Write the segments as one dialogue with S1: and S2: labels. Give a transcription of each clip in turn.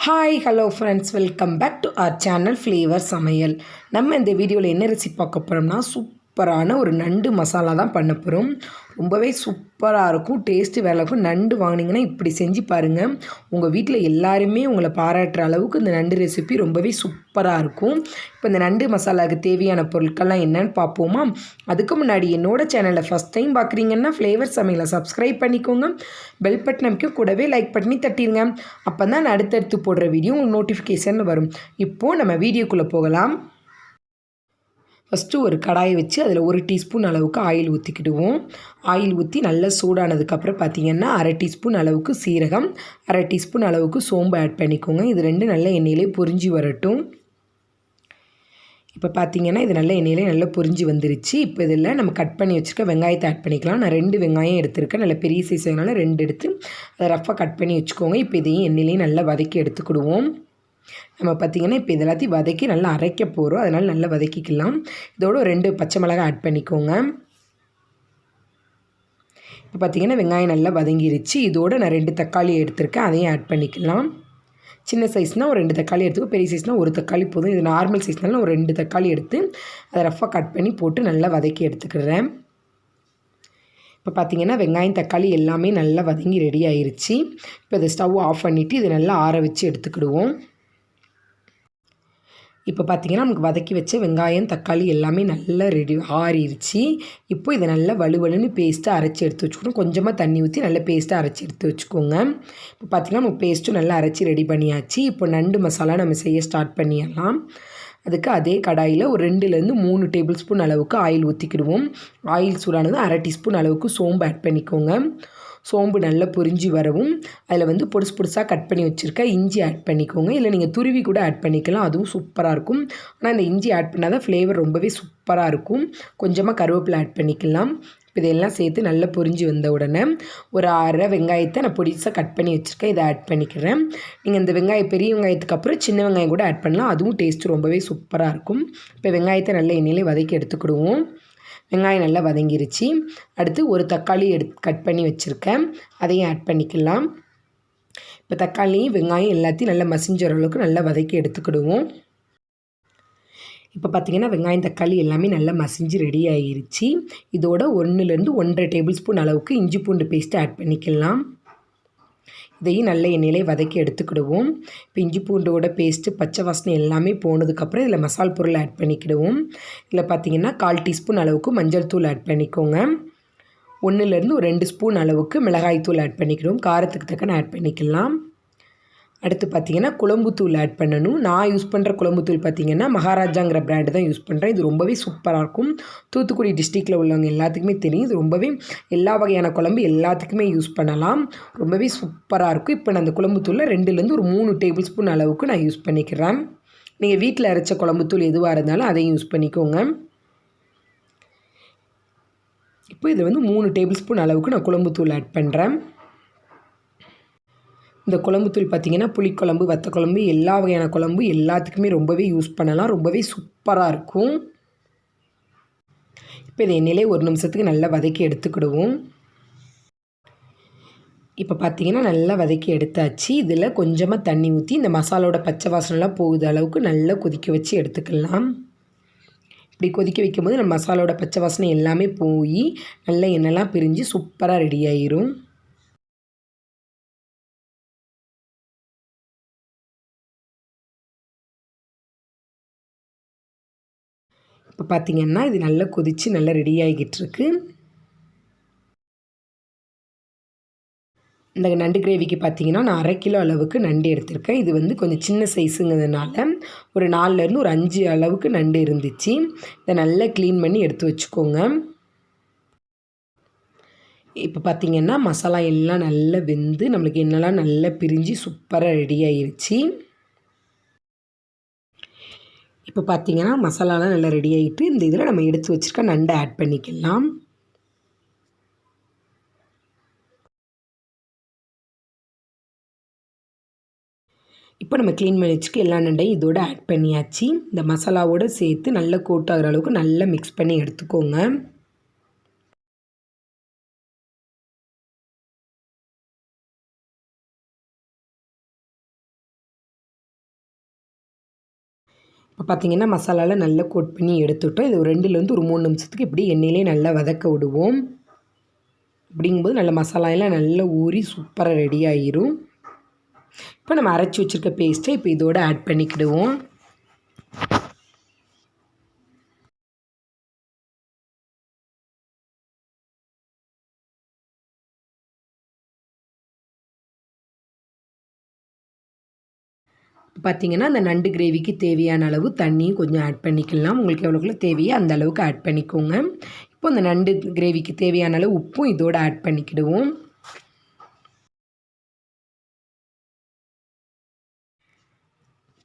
S1: Hi hello friends, welcome back to our channel flavour சமையல். நம்ம இந்த வீடியோவில் என்ன ரெசிபி பார்க்க போகிறோம்னா, சூப்பரான ஒரு நண்டு மசாலா தான் பண்ண போகிறோம். ரொம்பவே சூப்பராக இருக்கும், டேஸ்ட்டு வேறு இருக்கும். நண்டு வாங்கினீங்கன்னா இப்படி செஞ்சு பாருங்கள், உங்கள் வீட்டில் எல்லாருமே உங்களை பாராட்டுற அளவுக்கு இந்த நண்டு ரெசிபி ரொம்பவே சூப்பராக இருக்கும். இப்போ இந்த நண்டு மசாலாவுக்கு தேவையான பொருட்கள்லாம் என்னென்னு பார்ப்போமா? அதுக்கு முன்னாடி என்னோட சேனலை ஃபஸ்ட் டைம் பார்க்குறீங்கன்னா ஃப்ளேவர் சமையலை சப்ஸ்கிரைப் பண்ணிக்கோங்க. பெல் பட்டன் அமைக்க கூடவே லைக் பண்ணி தட்டிடுங்க. அப்போ தான் நான் அடுத்தடுத்து போடுற வீடியோ உங்களுக்கு நோட்டிஃபிகேஷன் வரும். இப்போது நம்ம வீடியோக்குள்ளே போகலாம். ஃபஸ்ட்டு ஒரு கடாயை வச்சு அதில் 1 டீஸ்பூன் அளவுக்கு ஆயில் ஊற்றிக்கிடுவோம். ஆயில் ஊற்றி நல்லா சூடானதுக்கப்புறம் பார்த்திங்கன்னா 1/2 டீஸ்பூன் அளவுக்கு சீரகம், 1/2 டீஸ்பூன் அளவுக்கு சோம்பு ஆட் பண்ணிக்கோங்க. இது ரெண்டும் நல்ல எண்ணெயிலே பொரிஞ்சு வரட்டும். இப்போ பார்த்திங்கன்னா இது நல்ல எண்ணெயிலே நல்லா பொரிஞ்சு வந்துருச்சு. இப்போ இதில் நம்ம கட் பண்ணி வச்சுருக்க வெங்காயத்தை ஆட் பண்ணிக்கலாம். நான் 2 வெங்காயம் எடுத்துருக்கேன். நல்ல பெரிய சைஸ்னால 2 எடுத்து அதை ரஃபாக கட் பண்ணி வச்சுக்கோங்க. இப்போ இதையும் எண்ணெயிலையும் நல்லா வதக்கி எடுத்துக்கிடுவோம். நம்ம பார்த்திங்கன்னா இப்போ இது எல்லாத்தையும் வதக்கி நல்லா அரைக்க போகிறோம், அதனால் நல்லா வதக்கிக்கலாம். இதோட 2 பச்சை மிளகாய் ஆட் பண்ணிக்கோங்க. இப்போ பார்த்திங்கன்னா வெங்காயம் நல்லா வதங்கிருச்சு. இதோடு நான் 2 தக்காளி எடுத்திருக்கேன், அதையும் ஆட் பண்ணிக்கலாம். சின்ன சைஸ்னால் ஒரு 2 தக்காளி எடுத்துக்கோ, பெரிய சைஸ்னால் 1 தக்காளி போதும். இது நார்மல் சைஸ்னால நான் ஒரு 2 தக்காளி எடுத்து அதை ரஃபாக கட் பண்ணி போட்டு நல்லா வதக்கி எடுத்துக்கிறேன். இப்போ பார்த்திங்கன்னா வெங்காயம் தக்காளி எல்லாமே நல்லா வதங்கி ரெடி ஆயிடுச்சு. இப்போ இதை ஸ்டவ் ஆஃப் பண்ணிவிட்டு இதை நல்லா ஆற வச்சு எடுத்துக்கிடுவோம். இப்போ பார்த்திங்கன்னா நமக்கு வதக்கி வச்ச வெங்காயம் தக்காளி எல்லாமே நல்லா ஆறிடுச்சு. இப்போ இதை நல்லா வலுவலுன்னு பேஸ்ட்டாக அரைச்சி எடுத்து வச்சுக்கணும். கொஞ்சமாக தண்ணி ஊற்றி நல்லா பேஸ்ட்டாக அரைச்சி எடுத்து வச்சுக்கோங்க. இப்போ பார்த்திங்கன்னா நம்ம பேஸ்ட்டும் நல்லா அரைச்சி ரெடி பண்ணியாச்சு. இப்போ நண்டு மசாலா நம்ம செய்ய ஸ்டார்ட் பண்ணிடலாம். அதுக்கு அதே கடாயில் ஒரு 2லேருந்து 3 டேபிள் ஸ்பூன் அளவுக்கு ஆயில் ஊற்றிக்கிடுவோம். ஆயில் சூடானது 1/2 டீஸ்பூன் அளவுக்கு சோம்பு ஆட் பண்ணிக்கோங்க. சோம்பு நல்லா பொரிஞ்சு வரவும் அதில் பொடுசு பொடுசாக கட் பண்ணி வச்சுருக்க இஞ்சி ஆட் பண்ணிக்கோங்க. இல்லை நீங்கள் துருவி கூட ஆட் பண்ணிக்கலாம், அதுவும் சூப்பராக இருக்கும். ஆனால் இந்த இஞ்சி ஆட் பண்ணால் தான் ஃப்ளேவர் ரொம்பவே சூப்பராக இருக்கும். கொஞ்சமாக கருவேப்பிலை ஆட் பண்ணிக்கலாம். இப்போ இதெல்லாம் சேர்த்து நல்லா பொரிஞ்சு வந்த உடனே ஒரு 1/2 வெங்காயத்தை நான் பொடிசாக கட் பண்ணி வச்சுருக்கேன், இதை ஆட் பண்ணிக்கிறேன். நீங்கள் இந்த பெரிய வெங்காயத்துக்கு அப்புறம் சின்ன வெங்காயம் கூட ஆட் பண்ணலாம், அதுவும் டேஸ்ட்டு ரொம்பவே சூப்பராக இருக்கும். இப்போ வெங்காயத்தை நல்லா எண்ணெயிலே வதக்கி எடுத்துக்கிடுவோம். வெங்காயம் நல்லா வதங்கிருச்சு. அடுத்து ஒரு தக்காளி கட் பண்ணி வச்சுருக்கேன், அதையும் ஆட் பண்ணிக்கலாம். இப்போ தக்காளி வெங்காயம் எல்லாத்தையும் நல்லா மசிஞ்ச அளவுக்கு நல்லா வதக்கி எடுத்துக்கிடுவோம். இப்போ பார்த்திங்கன்னா வெங்காயம் தக்காளி எல்லாமே நல்லா மசிஞ்சு ரெடி ஆகிருச்சு. இதோட 1லேருந்து 1.5 டேபிள் ஸ்பூன் அளவுக்கு இஞ்சி பூண்டு பேஸ்ட்டு ஆட் பண்ணிக்கலாம். இதையும் நல்ல எண்ணெயிலே வதக்கி எடுத்துக்கிடுவோம். இப்போ இஞ்சி பூண்டோட பேஸ்ட்டு பச்சை வாசனை எல்லாமே போனதுக்கப்புறம் இதில் மசால் பொருள் ஆட் பண்ணிக்கிடுவோம். இதில் பார்த்திங்கன்னா 1/4 டீஸ்பூன் அளவுக்கு மஞ்சள் தூள் ஆட் பண்ணிக்கோங்க. 1லேருந்து ஒரு 2 ஸ்பூன் அளவுக்கு மிளகாய் தூள் ஆட் பண்ணிக்கிடுவோம். காரத்துக்கு தக்கன ஆட் பண்ணிக்கலாம். அடுத்து பார்த்திங்கன்னா குழம்புத்தூள் ஆட் பண்ணணும். நான் யூஸ் பண்ணுற குழம்புத்தூள் பார்த்திங்கன்னா மகாராஜாங்கிற பிராண்டு தான் யூஸ் பண்ணுறேன். இது ரொம்பவே சூப்பராக இருக்கும். தூத்துக்குடி டிஸ்ட்ரிக்டில் உள்ளவங்க எல்லாத்துக்குமே தெரியும். இது ரொம்பவே எல்லா வகையான குழம்பு எல்லாத்துக்குமே யூஸ் பண்ணலாம், ரொம்பவே சூப்பராக இருக்கும். இப்போ நான் அந்த குழம்புத்தூளில் 2லேருந்து ஒரு 3 டேபிள் ஸ்பூன் அளவுக்கு நான் யூஸ் பண்ணிக்கிறேன். நீங்கள் வீட்டில் அரைச்ச குழம்புத்தூள் எதுவாக இருந்தாலும் அதையும் யூஸ் பண்ணிக்கோங்க. இப்போ இதில் 3 டேபிள் ஸ்பூன் அளவுக்கு நான் குழம்புத்தூள் ஆட் பண்ணுறேன். இந்த குழம்புத்தூள் பார்த்திங்கன்னா புளிக்குழம்பு, வத்த குழம்பு, எல்லா வகையான குழம்பு எல்லாத்துக்குமே ரொம்பவே யூஸ் பண்ணலாம், ரொம்பவே சூப்பராக இருக்கும். இப்போ இதை எண்ணெயிலே 1 நிமிஷத்துக்கு நல்லா வதக்கி எடுத்துக்கிடுவோம். இப்போ பார்த்திங்கன்னா நல்லா வதக்கி எடுத்தாச்சு. இதில் கொஞ்சமாக தண்ணி ஊற்றி இந்த மசாலோட பச்சை வாசனைலாம் போகுது அளவுக்கு நல்லா கொதிக்க வச்சு எடுத்துக்கலாம். இப்படி கொதிக்க வைக்கும்போது நம்ம மசாலோட பச்சை வாசனை எல்லாமே போய் நல்ல எண்ணெய்லாம் பிரிஞ்சு சூப்பராக ரெடி ஆயிரும். இப்போ பார்த்திங்கன்னா இது நல்லா கொதித்து நல்லா ரெடி ஆகிட்டுருக்கு. இந்த நண்டு கிரேவிக்கு பார்த்திங்கன்னா நான் 1/2 கிலோ அளவுக்கு நண்டு எடுத்திருக்கேன். இது கொஞ்சம் சின்ன சைஸுங்கிறதுனால ஒரு 4லேருந்து ஒரு 5 அளவுக்கு நண்டு இருந்துச்சு. இதை நல்லா க்ளீன் பண்ணி எடுத்து வச்சுக்கோங்க. இப்போ பார்த்திங்கன்னா மசாலா எல்லாம் நல்லா வெந்து நம்மளுக்கு என்னெல்லாம் நல்லா பிரிஞ்சு சூப்பராக ரெடி ஆகிருச்சு. இப்போ பார்த்திங்கன்னா மசாலாலாம் நல்லா ரெடி ஆகிட்டு இந்த இதில் நம்ம எடுத்து வச்சுருக்க நண்டை ஆட் பண்ணிக்கலாம். இப்போ நம்ம க்ளீன் பண்ணி வச்சுக்க எல்லா நண்டையும் இதோட ஆட் பண்ணியாச்சு. இந்த மசாலாவோடு சேர்த்து நல்லா கோட் ஆகிற அளவுக்கு நல்லா மிக்ஸ் பண்ணி எடுத்துக்கோங்க. இப்போ பார்த்திங்கன்னா மசாலாவில் நல்லா கோட் பண்ணி எடுத்துட்டோம். இது ஒரு 2லேருந்து ஒரு 3 நிமிஷத்துக்கு இப்படி எண்ணெயிலே நல்லா வதக்க விடுவோம். அப்படிங்கும்போது நல்ல மசாலாயெல்லாம் நல்லா ஊறி சூப்பராக ரெடி ஆகிரும். இப்போ நம்ம அரைச்சி வச்சுருக்க பேஸ்ட்டை இப்போ இதோடு ஆட் பண்ணிக்கிடுவோம். பார்த்திங்கன்னா அந்த நண்டு கிரேவிக்கு தேவையான அளவு தண்ணியும் கொஞ்சம் ஆட் பண்ணிக்கலாம். உங்களுக்கு எவ்வளோக்குள்ள தேவையோ அந்த அளவுக்கு ஆட் பண்ணிக்கோங்க. இப்போ அந்த நண்டு கிரேவிக்கு தேவையான அளவு உப்பும் இதோடு ஆட் பண்ணிக்கிடுவோம்.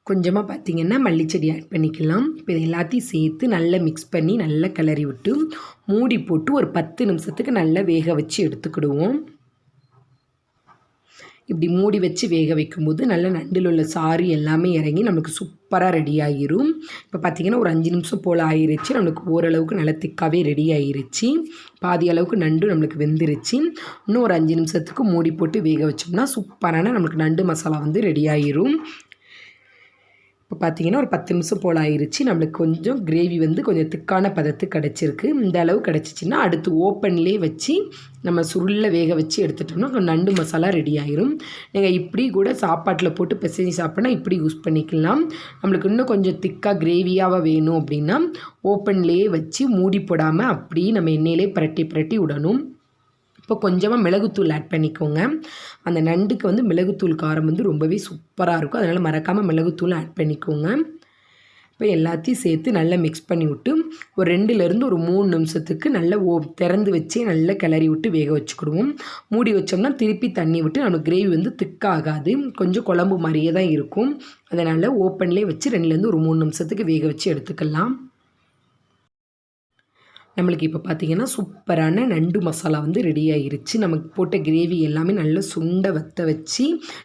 S1: கொஞ்சமாக பார்த்திங்கன்னா மல்லிச்செடி ஆட் பண்ணிக்கலாம். இப்போ இது எல்லாத்தையும் சேர்த்து நல்லா மிக்ஸ் பண்ணி நல்லா கிளறி விட்டு மூடி போட்டு ஒரு 10 நிமிஷத்துக்கு நல்லா வேக வச்சு எடுத்துக்கிடுவோம். இப்படி மூடி வச்சு வேக வைக்கும்போது நல்லா நண்டில் உள்ள சாறு எல்லாமே இறங்கி நம்மளுக்கு சூப்பராக ரெடி ஆகிரும். இப்போ பார்த்திங்கன்னா ஒரு 5 நிமிஷம் போல் ஆகிருச்சு. நம்மளுக்கு ஓரளவுக்கு நல்லா திக்காகவே ரெடி ஆகிருச்சு. பாதி அளவுக்கு நண்டு நம்மளுக்கு வெந்துருச்சு. இன்னும் ஒரு 5 நிமிஷத்துக்கு மூடி போட்டு வேக வச்சோம்னா சூப்பரான நம்மளுக்கு நண்டு மசாலா வந்து ரெடி ஆகிரும். இப்போ பார்த்திங்கன்னா ஒரு 10 நிமிஷம் போல் ஆயிடுச்சு. நம்மளுக்கு கொஞ்சம் கிரேவி வந்து கொஞ்சம் திக்கான பதத்துக்கு கிடச்சிருக்கு. இந்த அளவு கிடச்சிச்சின்னா அடுத்து ஓப்பன்லேயே வச்சு நம்ம சுருளில் வேக வச்சு எடுத்துட்டோம்னா நண்டு மசாலா ரெடி ஆயிரும். நீங்கள் இப்படி கூட சாப்பாட்டில் போட்டு பிசைஞ்சு சாப்பிட்னா இப்படி யூஸ் பண்ணிக்கலாம். நம்மளுக்கு இன்னும் கொஞ்சம் திக்காக கிரேவியாக வேணும் அப்படின்னா ஓப்பன்லேயே வச்சு மூடி போடாமல் அப்படியே நம்ம எண்ணெயிலே பிரட்டி விடணும். இப்போ கொஞ்சமாக மிளகுத்தூள் ஆட் பண்ணிக்கோங்க. அந்த நண்டுக்கு வந்து மிளகுத்தூள் காரம் வந்து ரொம்பவே சூப்பராக இருக்கும். அதனால் மறக்காமல் மிளகுத்தூள் ஆட் பண்ணிக்கோங்க. இப்போ எல்லாத்தையும் சேர்த்து நல்லா மிக்ஸ் பண்ணி விட்டு ஒரு 2லேருந்து ஒரு 3 நிமிஷத்துக்கு நல்லா திறந்து வச்சே நல்லா கிளறி விட்டு வேக வச்சுக்கிடுவோம். மூடி வச்சோம்னா திருப்பி தண்ணி விட்டு நமக்கு கிரேவி வந்து திக்காகாது. கொஞ்சம் குழம்பு மாதிரியே தான் இருக்கும். அதனால் ஓப்பன்லேயே வச்சு 2லேருந்து ஒரு 3 நிமிஷத்துக்கு வேக வச்சு எடுத்துக்கலாம். நம்மளுக்கு இப்போ பார்த்திங்கன்னா சூப்பரான நண்டு மசாலா வந்து ரெடி ஆகிருச்சு. நமக்கு போட்ட கிரேவி எல்லாமே நல்லா சுண்டை வற்ற வச்சு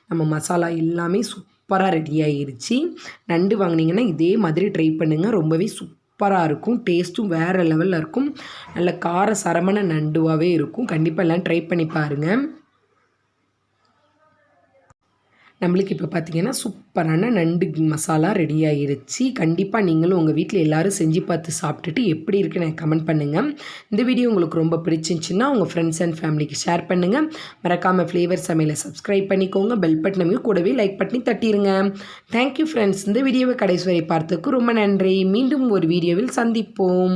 S1: நம்ம மசாலா எல்லாமே சூப்பராக ரெடி ஆகிருச்சு. நண்டு வாங்கினீங்கன்னா இதே மாதிரி ட்ரை பண்ணுங்கள். ரொம்பவே சூப்பராக இருக்கும். டேஸ்ட்டும் வேறு லெவலில் இருக்கும். நல்ல கார சரமான நண்டுவாகவே இருக்கும். கண்டிப்பாக எல்லாம் ட்ரை பண்ணி பாருங்கள். நம்மளுக்கு இப்போ பார்த்திங்கன்னா சூப்பரான நண்டு மசாலா ரெடி ஆகிருச்சு. கண்டிப்பாக நீங்களும் உங்கள் வீட்டில் எல்லோரும் செஞ்சு பார்த்து சாப்பிட்டுட்டு எப்படி இருக்குன்னு எனக்கு கமெண்ட் பண்ணுங்கள். இந்த வீடியோ உங்களுக்கு ரொம்ப பிடிச்சிருந்துச்சின்னா உங்கள் ஃப்ரெண்ட்ஸ் அண்ட் ஃபேமிலிக்கு ஷேர் பண்ணுங்கள். மறக்காமல் ஃப்ளேவர் சமையலை சப்ஸ்கிரைப் பண்ணிக்கோங்க. பெல் பட்டனையும் கூடவே லைக் பண்ணி தட்டிடுங்க. Thank you friends. இந்த வீடியோவை கடைசி வரை பார்த்ததுக்கு ரொம்ப நன்றி. மீண்டும் ஒரு வீடியோவில் சந்திப்போம்.